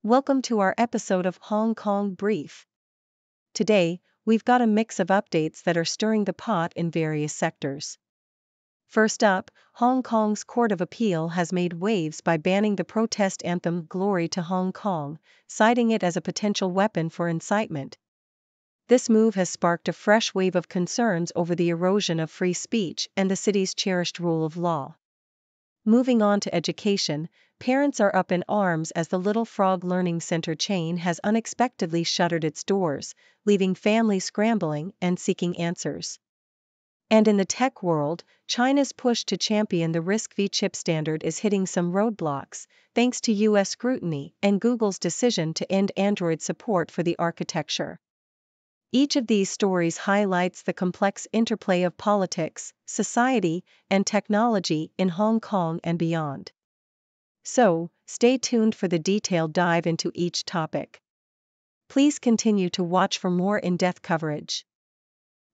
Welcome to our episode of Hong Kong Brief. Today, we've got a mix of updates that are stirring the pot in various sectors. First up, Hong Kong's Court of Appeal has made waves by banning the protest anthem "Glory to Hong Kong," citing it as a potential weapon for incitement. This move has sparked a fresh wave of concerns over the erosion of free speech and the city's cherished rule of law. Moving on to education, parents are up in arms as the Little Frog Learning Center chain has unexpectedly shuttered its doors, leaving families scrambling and seeking answers. And in the tech world, China's push to champion the RISC-V chip standard is hitting some roadblocks, thanks to U.S. scrutiny and Google's decision to end Android support for the architecture. Each of these stories highlights the complex interplay of politics, society, and technology in Hong Kong and beyond. So, stay tuned for the detailed dive into each topic. Please continue to watch for more in-depth coverage.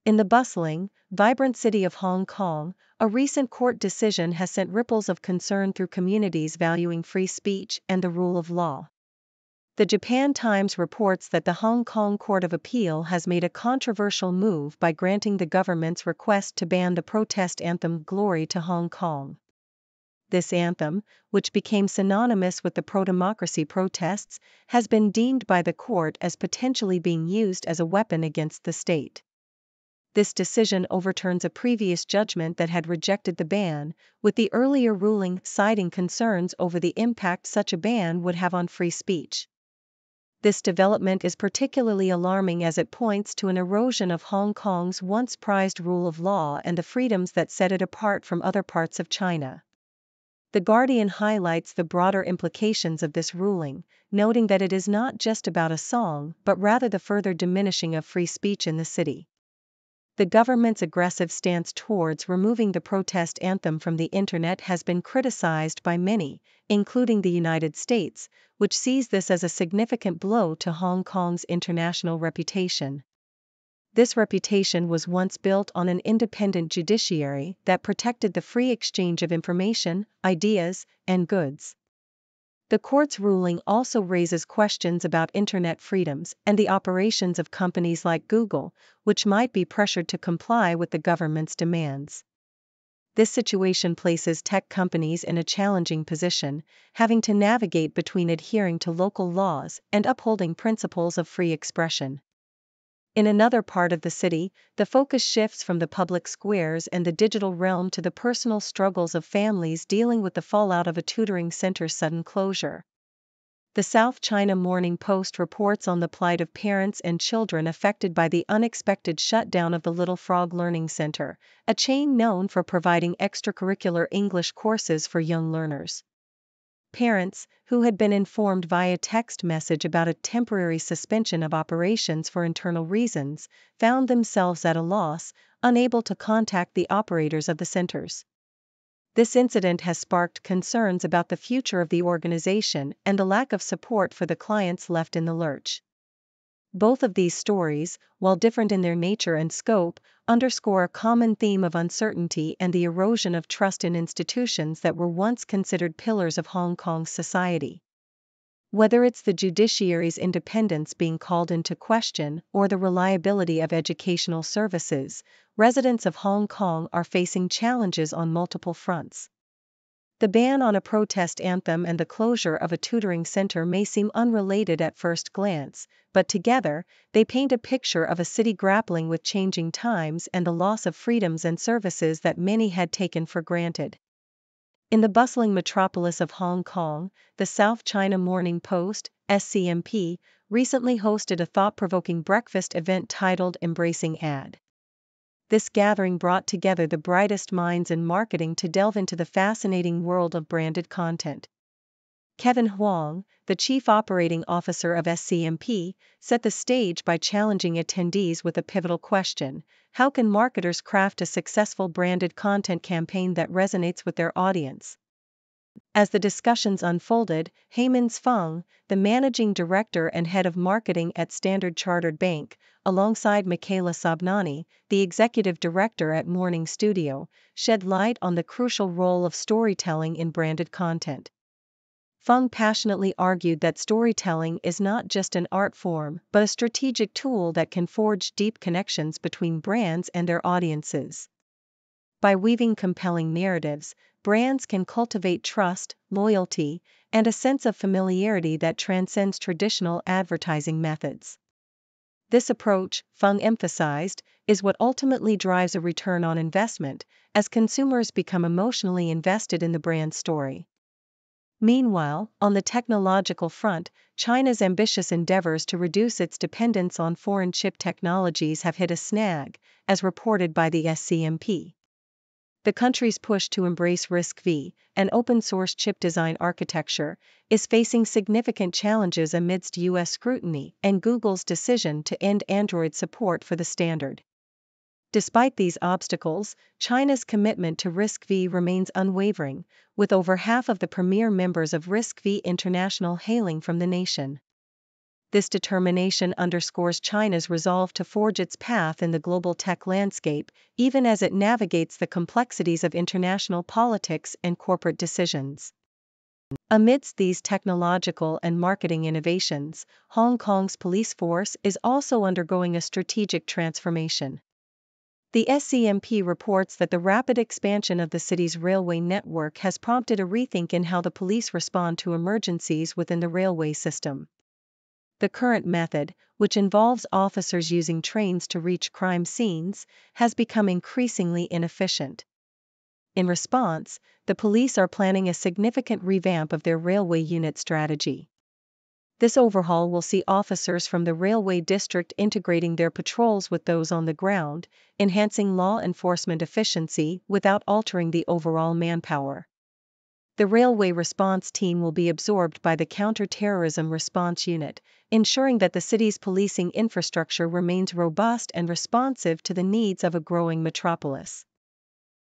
In the bustling, vibrant city of Hong Kong, a recent court decision has sent ripples of concern through communities valuing free speech and the rule of law. The Japan Times reports that the Hong Kong Court of Appeal has made a controversial move by granting the government's request to ban the protest anthem "Glory to Hong Kong." This anthem, which became synonymous with the pro-democracy protests, has been deemed by the court as potentially being used as a weapon against the state. This decision overturns a previous judgment that had rejected the ban, with the earlier ruling citing concerns over the impact such a ban would have on free speech. This development is particularly alarming as it points to an erosion of Hong Kong's once prized rule of law and the freedoms that set it apart from other parts of China. The Guardian highlights the broader implications of this ruling, noting that it is not just about a song but rather the further diminishing of free speech in the city. The government's aggressive stance towards removing the protest anthem from the internet has been criticized by many, including the United States, which sees this as a significant blow to Hong Kong's international reputation. This reputation was once built on an independent judiciary that protected the free exchange of information, ideas, and goods. The court's ruling also raises questions about internet freedoms and the operations of companies like Google, which might be pressured to comply with the government's demands. This situation places tech companies in a challenging position, having to navigate between adhering to local laws and upholding principles of free expression. In another part of the city, the focus shifts from the public squares and the digital realm to the personal struggles of families dealing with the fallout of a tutoring center's sudden closure. The South China Morning Post reports on the plight of parents and children affected by the unexpected shutdown of the Little Frog Learning Center, a chain known for providing extracurricular English courses for young learners. Parents, who had been informed via text message about a temporary suspension of operations for internal reasons, found themselves at a loss, unable to contact the operators of the centers. This incident has sparked concerns about the future of the organization and the lack of support for the clients left in the lurch. Both of these stories, while different in their nature and scope, underscore a common theme of uncertainty and the erosion of trust in institutions that were once considered pillars of Hong Kong's society. Whether it's the judiciary's independence being called into question or the reliability of educational services, residents of Hong Kong are facing challenges on multiple fronts. The ban on a protest anthem and the closure of a tutoring center may seem unrelated at first glance, but together, they paint a picture of a city grappling with changing times and the loss of freedoms and services that many had taken for granted. In the bustling metropolis of Hong Kong, the South China Morning Post, SCMP, recently hosted a thought-provoking breakfast event titled Embracing Ad. This gathering brought together the brightest minds in marketing to delve into the fascinating world of branded content. Kevin Huang, the chief operating officer of SCMP, set the stage by challenging attendees with a pivotal question: how can marketers craft a successful branded content campaign that resonates with their audience? As the discussions unfolded, Heyman Feng, the managing director and head of marketing at Standard Chartered Bank, alongside Michaela Sobnani, the executive director at Morning Studio, shed light on the crucial role of storytelling in branded content. Feng passionately argued that storytelling is not just an art form but a strategic tool that can forge deep connections between brands and their audiences. By weaving compelling narratives, brands can cultivate trust, loyalty, and a sense of familiarity that transcends traditional advertising methods. This approach, Feng emphasized, is what ultimately drives a return on investment, as consumers become emotionally invested in the brand's story. Meanwhile, on the technological front, China's ambitious endeavors to reduce its dependence on foreign chip technologies have hit a snag, as reported by the SCMP. The country's push to embrace RISC-V, an open-source chip design architecture, is facing significant challenges amidst U.S. scrutiny and Google's decision to end Android support for the standard. Despite these obstacles, China's commitment to RISC-V remains unwavering, with over half of the premier members of RISC-V International hailing from the nation. This determination underscores China's resolve to forge its path in the global tech landscape, even as it navigates the complexities of international politics and corporate decisions. Amidst these technological and marketing innovations, Hong Kong's police force is also undergoing a strategic transformation. The SCMP reports that the rapid expansion of the city's railway network has prompted a rethink in how the police respond to emergencies within the railway system. The current method, which involves officers using trains to reach crime scenes, has become increasingly inefficient. In response, the police are planning a significant revamp of their railway unit strategy. This overhaul will see officers from the railway district integrating their patrols with those on the ground, enhancing law enforcement efficiency without altering the overall manpower. The Railway Response Team will be absorbed by the Counter-Terrorism Response Unit, ensuring that the city's policing infrastructure remains robust and responsive to the needs of a growing metropolis.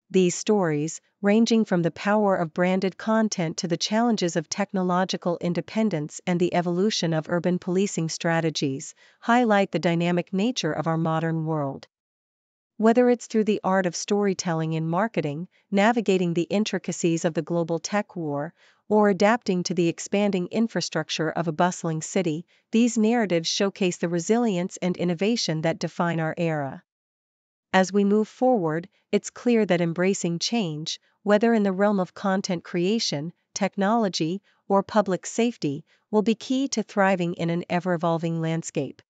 These stories, ranging from the power of branded content to the challenges of technological independence and the evolution of urban policing strategies, highlight the dynamic nature of our modern world. Whether it's through the art of storytelling in marketing, navigating the intricacies of the global tech war, or adapting to the expanding infrastructure of a bustling city, these narratives showcase the resilience and innovation that define our era. As we move forward, it's clear that embracing change, whether in the realm of content creation, technology, or public safety, will be key to thriving in an ever-evolving landscape.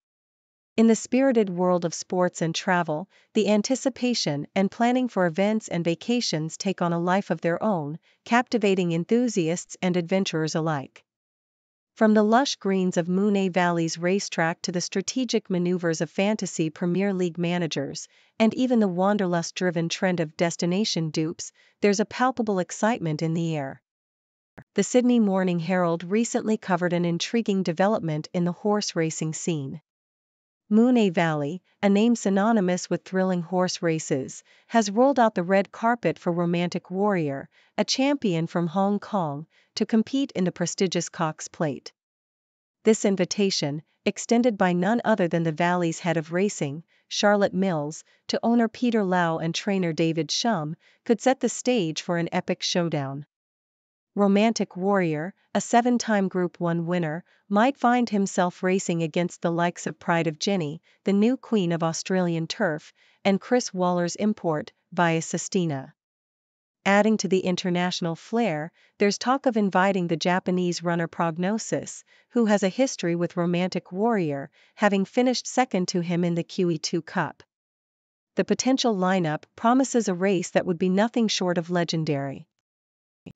In the spirited world of sports and travel, the anticipation and planning for events and vacations take on a life of their own, captivating enthusiasts and adventurers alike. From the lush greens of Mooney Valley's racetrack to the strategic maneuvers of fantasy Premier League managers, and even the wanderlust-driven trend of destination dupes, there's a palpable excitement in the air. The Sydney Morning Herald recently covered an intriguing development in the horse racing scene. Mooney Valley, a name synonymous with thrilling horse races, has rolled out the red carpet for Romantic Warrior, a champion from Hong Kong, to compete in the prestigious Cox Plate. This invitation, extended by none other than the Valley's head of racing, Charlotte Mills, to owner Peter Lau and trainer David Shum, could set the stage for an epic showdown. Romantic Warrior, a 7-time Group 1 winner, might find himself racing against the likes of Pride of Ginny, the new queen of Australian turf, and Chris Waller's import, Via Sistina. Adding to the international flair, there's talk of inviting the Japanese runner Prognosis, who has a history with Romantic Warrior, having finished second to him in the QE2 Cup. The potential lineup promises a race that would be nothing short of legendary.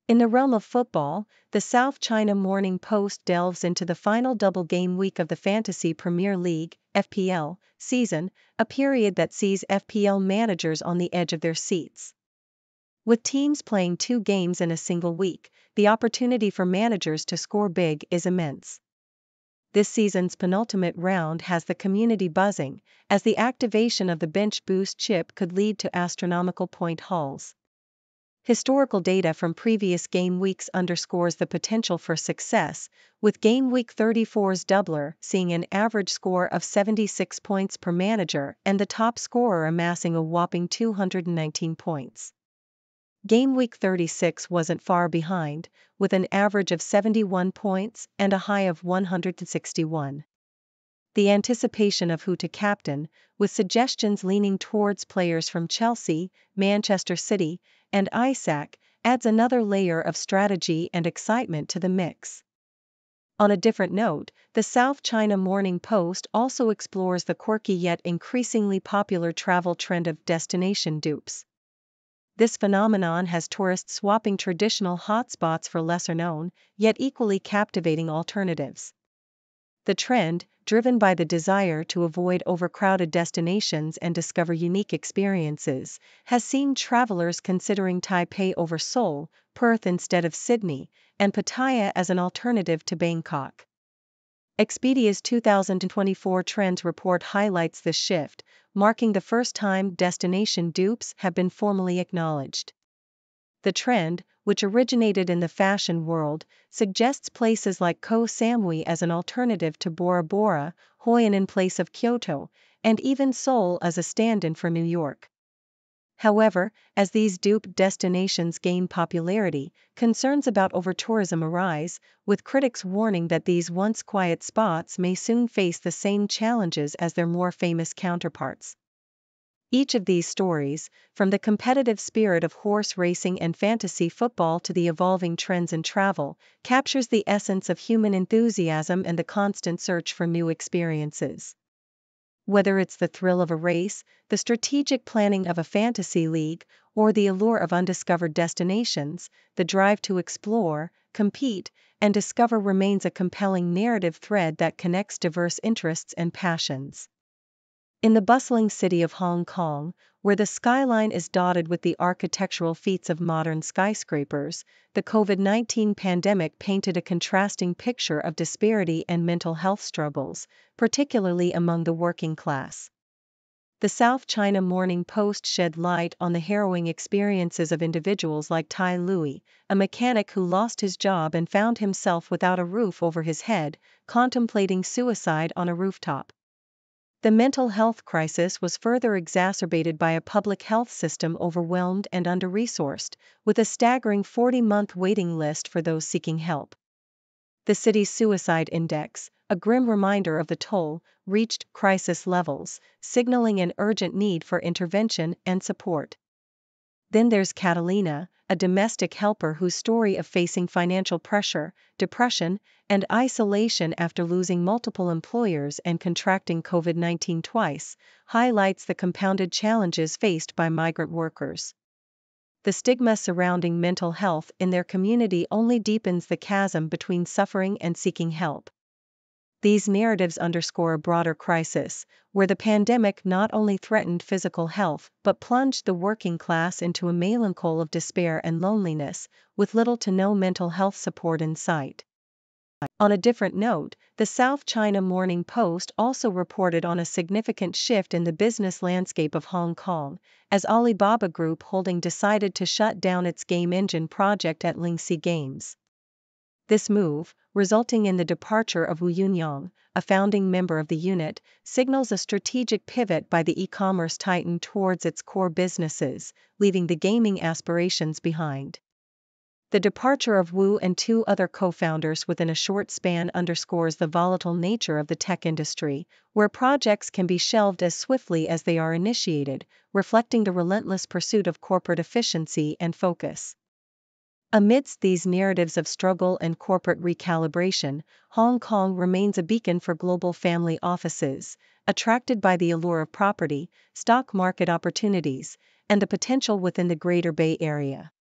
In the realm of football, the South China Morning Post delves into the final double game week of the Fantasy Premier League (FPL) season, a period that sees FPL managers on the edge of their seats. With teams playing 2 games in a single week, the opportunity for managers to score big is immense. This season's penultimate round has the community buzzing, as the activation of the bench boost chip could lead to astronomical point hauls. Historical data from previous game weeks underscores the potential for success, with Game Week 34's doubler seeing an average score of 76 points per manager and the top scorer amassing a whopping 219 points. Game Week 36 wasn't far behind, with an average of 71 points and a high of 161. The anticipation of who to captain, with suggestions leaning towards players from Chelsea, Manchester City, and Isaac, adds another layer of strategy and excitement to the mix. On a different note, the South China Morning Post also explores the quirky yet increasingly popular travel trend of destination dupes. This phenomenon has tourists swapping traditional hotspots for lesser-known, yet equally captivating alternatives. The trend, driven by the desire to avoid overcrowded destinations and discover unique experiences, has seen travelers considering Taipei over Seoul, Perth instead of Sydney, and Pattaya as an alternative to Bangkok. Expedia's 2024 Trends Report highlights this shift, marking the first time destination dupes have been formally acknowledged. The trend, which originated in the fashion world, suggests places like Koh Samui as an alternative to Bora Bora, Hoi An in place of Kyoto, and even Seoul as a stand-in for New York. However, as these dupe destinations gain popularity, concerns about over-tourism arise, with critics warning that these once quiet spots may soon face the same challenges as their more famous counterparts. Each of these stories, from the competitive spirit of horse racing and fantasy football to the evolving trends in travel, captures the essence of human enthusiasm and the constant search for new experiences. Whether it's the thrill of a race, the strategic planning of a fantasy league, or the allure of undiscovered destinations, the drive to explore, compete, and discover remains a compelling narrative thread that connects diverse interests and passions. In the bustling city of Hong Kong, where the skyline is dotted with the architectural feats of modern skyscrapers, the COVID-19 pandemic painted a contrasting picture of disparity and mental health struggles, particularly among the working class. The South China Morning Post shed light on the harrowing experiences of individuals like Tai Lui, a mechanic who lost his job and found himself without a roof over his head, contemplating suicide on a rooftop. The mental health crisis was further exacerbated by a public health system overwhelmed and under-resourced, with a staggering 40-month waiting list for those seeking help. The city's suicide index, a grim reminder of the toll, reached crisis levels, signaling an urgent need for intervention and support. Then there's Catalina, a domestic helper whose story of facing financial pressure, depression, and isolation after losing multiple employers and contracting COVID-19 twice, highlights the compounded challenges faced by migrant workers. The stigma surrounding mental health in their community only deepens the chasm between suffering and seeking help. These narratives underscore a broader crisis, where the pandemic not only threatened physical health but plunged the working class into a melancholy of despair and loneliness, with little to no mental health support in sight. On a different note, the South China Morning Post also reported on a significant shift in the business landscape of Hong Kong, as Alibaba Group Holding decided to shut down its game engine project at Lingxi Games. This move, resulting in the departure of Wu Yunyang, a founding member of the unit, signals a strategic pivot by the e-commerce titan towards its core businesses, leaving the gaming aspirations behind. The departure of Wu and two other co-founders within a short span underscores the volatile nature of the tech industry, where projects can be shelved as swiftly as they are initiated, reflecting the relentless pursuit of corporate efficiency and focus. Amidst these narratives of struggle and corporate recalibration, Hong Kong remains a beacon for global family offices, attracted by the allure of property, stock market opportunities, and the potential within the Greater Bay Area.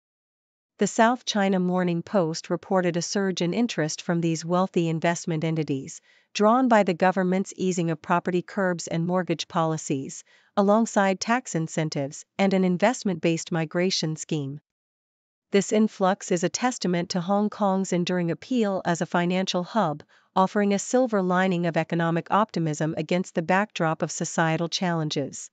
The South China Morning Post reported a surge in interest from these wealthy investment entities, drawn by the government's easing of property curbs and mortgage policies, alongside tax incentives and an investment-based migration scheme. This influx is a testament to Hong Kong's enduring appeal as a financial hub, offering a silver lining of economic optimism against the backdrop of societal challenges.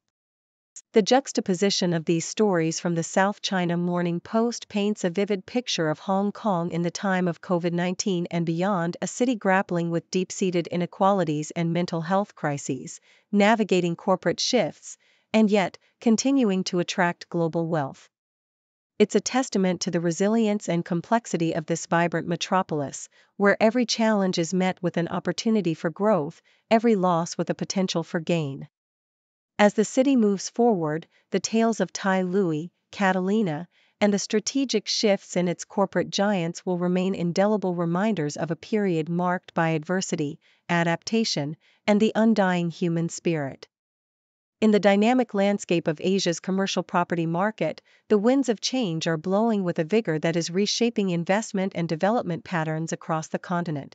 The juxtaposition of these stories from the South China Morning Post paints a vivid picture of Hong Kong in the time of COVID-19 and beyond, a city grappling with deep-seated inequalities and mental health crises, navigating corporate shifts, and yet continuing to attract global wealth. It's a testament to the resilience and complexity of this vibrant metropolis, where every challenge is met with an opportunity for growth, every loss with a potential for gain. As the city moves forward, the tales of Tai Lui, Catalina, and the strategic shifts in its corporate giants will remain indelible reminders of a period marked by adversity, adaptation, and the undying human spirit. In the dynamic landscape of Asia's commercial property market, the winds of change are blowing with a vigor that is reshaping investment and development patterns across the continent.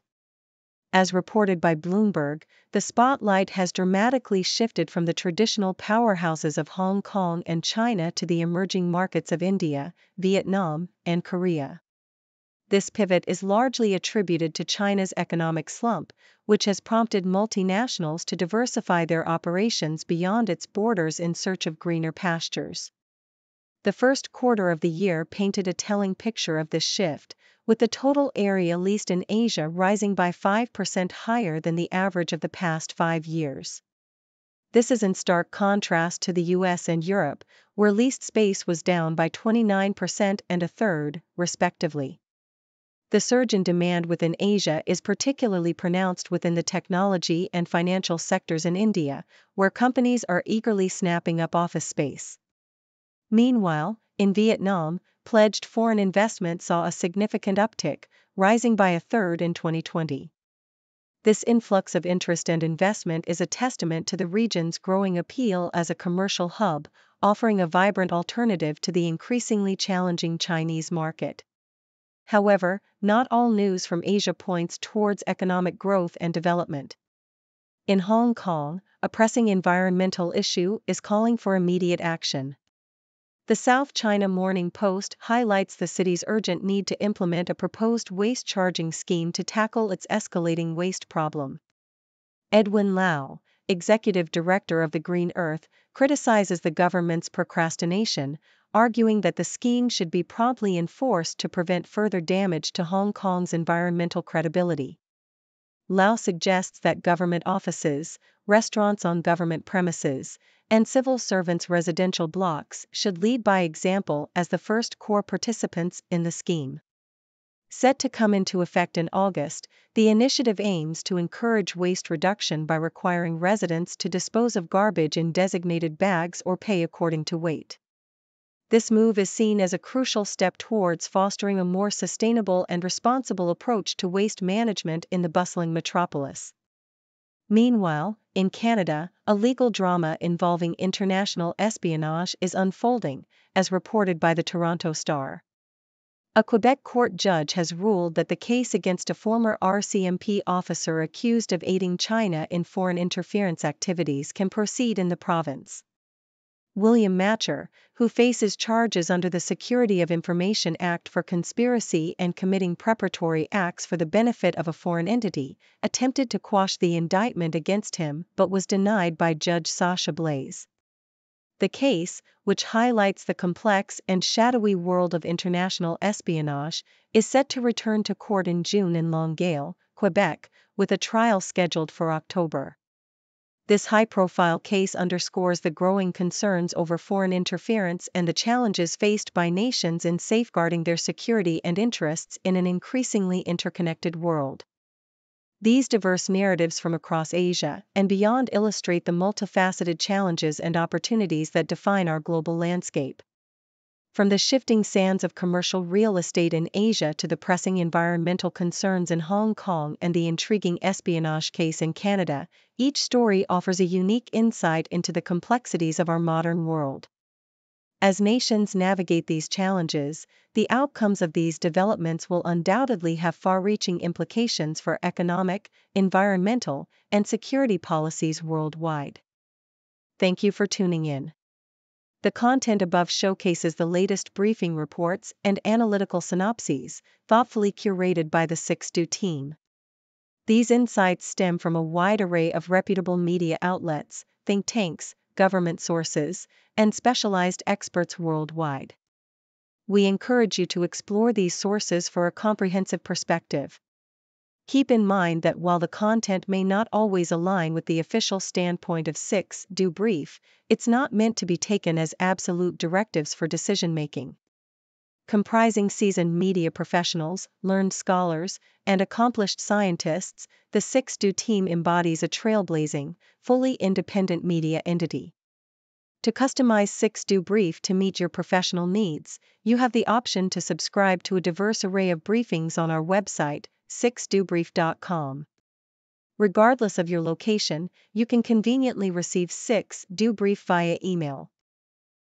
As reported by Bloomberg, the spotlight has dramatically shifted from the traditional powerhouses of Hong Kong and China to the emerging markets of India, Vietnam, and Korea. This pivot is largely attributed to China's economic slump, which has prompted multinationals to diversify their operations beyond its borders in search of greener pastures. The first quarter of the year painted a telling picture of this shift, with the total area leased in Asia rising by 5% higher than the average of the past 5 years. This is in stark contrast to the US and Europe, where leased space was down by 29% and a third, respectively. The surge in demand within Asia is particularly pronounced within the technology and financial sectors in India, where companies are eagerly snapping up office space. Meanwhile, in Vietnam, pledged foreign investment saw a significant uptick, rising by a third in 2020. This influx of interest and investment is a testament to the region's growing appeal as a commercial hub, offering a vibrant alternative to the increasingly challenging Chinese market. However, not all news from Asia points towards economic growth and development. In Hong Kong, a pressing environmental issue is calling for immediate action. The South China Morning Post highlights the city's urgent need to implement a proposed waste charging scheme to tackle its escalating waste problem. Edwin Lau, executive director of the Green Earth, criticizes the government's procrastination, arguing that the scheme should be promptly enforced to prevent further damage to Hong Kong's environmental credibility. Lau suggests that government offices, restaurants on government premises, and civil servants' residential blocks should lead by example as the first core participants in the scheme. Set to come into effect in August, the initiative aims to encourage waste reduction by requiring residents to dispose of garbage in designated bags or pay according to weight. This move is seen as a crucial step towards fostering a more sustainable and responsible approach to waste management in the bustling metropolis. Meanwhile, in Canada, a legal drama involving international espionage is unfolding, as reported by the Toronto Star. A Quebec court judge has ruled that the case against a former RCMP officer accused of aiding China in foreign interference activities can proceed in the province. William Matcher, who faces charges under the Security of Information Act for conspiracy and committing preparatory acts for the benefit of a foreign entity, attempted to quash the indictment against him but was denied by Judge Sasha Blaze. The case, which highlights the complex and shadowy world of international espionage, is set to return to court in June in Longueuil, Quebec, with a trial scheduled for October. This high-profile case underscores the growing concerns over foreign interference and the challenges faced by nations in safeguarding their security and interests in an increasingly interconnected world. These diverse narratives from across Asia and beyond illustrate the multifaceted challenges and opportunities that define our global landscape. From the shifting sands of commercial real estate in Asia to the pressing environmental concerns in Hong Kong and the intriguing espionage case in Canada, each story offers a unique insight into the complexities of our modern world. As nations navigate these challenges, the outcomes of these developments will undoubtedly have far-reaching implications for economic, environmental, and security policies worldwide. Thank you for tuning in. The content above showcases the latest briefing reports and analytical synopses, thoughtfully curated by the 6Do team. These insights stem from a wide array of reputable media outlets, think tanks, government sources, and specialized experts worldwide. We encourage you to explore these sources for a comprehensive perspective. Keep in mind that while the content may not always align with the official standpoint of 6Do Brief, it's not meant to be taken as absolute directives for decision-making. Comprising seasoned media professionals, learned scholars, and accomplished scientists, the 6Do team embodies a trailblazing, fully independent media entity. To customize 6Do Brief to meet your professional needs, you have the option to subscribe to a diverse array of briefings on our website, 6dobrief.com. Regardless of your location, you can conveniently receive 6Do Brief via email.